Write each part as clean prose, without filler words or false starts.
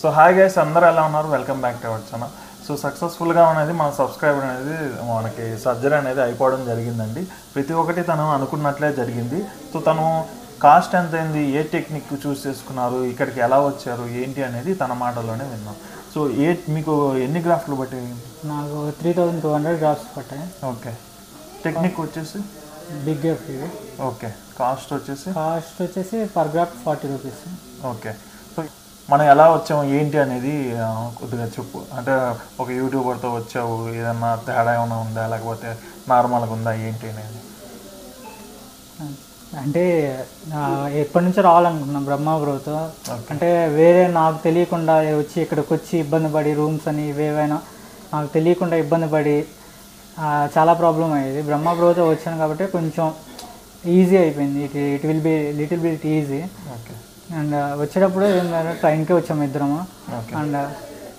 So hi guys, అందరూ ఎలా ఉన్నారు? Welcome back to our channel. So సక్సెస్ఫుల్గా అనేది మన సబ్స్క్రైబర్ అనేది మనకి సర్జరీ అనేది అయిపోవడం జరిగిందండి. ప్రతి ఒక్కటి తను అనుకున్నట్లే జరిగింది. సో తను కాస్ట్ ఎంత అయింది, ఏ టెక్నిక్ చూస్ చేసుకున్నారు, ఇక్కడికి ఎలా వచ్చారు, ఏంటి అనేది తన మాటల్లోనే విన్నాం. సో మీకు ఎన్ని గ్రాఫ్ట్లు బట్టి? నాకు 3200 గ్రాఫ్స్ పట్టాయి. ఓకే. టెక్నిక్ వచ్చేసి బిగ్ ఎఫ్ ఇది. ఓకే. కాస్ట్ వచ్చేసి per graph 40 rupees. Okay. So మనం ఎలా వచ్చాము ఏంటి అనేది కొద్దిగా చెప్పు. అంటే ఒక యూట్యూబర్తో వచ్చావు, ఏదన్నా తేడా ఏమైనా ఉందా, లేకపోతే నార్మల్గా ఉందా ఏంటి అనేది? అంటే ఎప్పటి నుంచో రావాలనుకున్నాం బ్రహ్మ బ్రోతో. అంటే వేరే నాకు తెలియకుండా వచ్చి ఇక్కడికి వచ్చి ఇబ్బంది పడి రూమ్స్ అని ఇవేవైనా నాకు తెలియకుండా ఇబ్బంది పడి చాలా ప్రాబ్లం అయ్యేది. బ్రహ్మ బ్రోతో వచ్చాను కాబట్టి కొంచెం ఈజీ అయిపోయింది. It will be little bit easy. Okay. And వచ్చేటప్పుడు ట్రైన్కే వచ్చాము ఇద్దరము. అండ్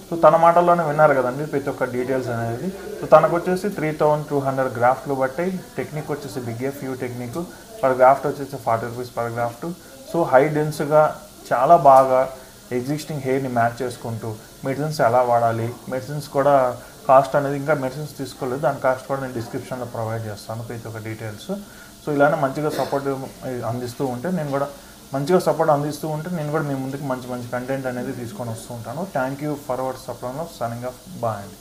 సో తన మాటల్లోనే విన్నారు కదండి ప్రతి ఒక్క డీటెయిల్స్ అనేది. సో తనకు వచ్చేసి 3200 గ్రాఫ్ట్లు బట్టి టెక్నిక్ వచ్చేసి big F U technique. Per graft వచ్చేసి 40 rupees per graft. So high డెన్స్గా చాలా బాగా ఎగ్జిస్టింగ్ హెయిర్ని మ్యాచ్ చేసుకుంటూ మెడిసిన్స్ ఎలా వాడాలి, మెడిసిన్స్ కూడా కాస్ట్ అనేది ఇంకా మెడిసిన్స్ తీసుకోలేదు, దాని కాస్ట్ కూడా నేను డిస్క్రిప్షన్లో ప్రొవైడ్ చేస్తాను ప్రతి ఒక్క డీటెయిల్స్. సో ఇలానే మంచిగా సపోర్ట్ అందిస్తూ ఉంటే నేను కూడా నేను కూడా మీ ముందుకు మంచి కంటెంట్ అనేది తీసుకొని వస్తూ ఉంటాను. Thank you for our support. Signing off. Bye అండి.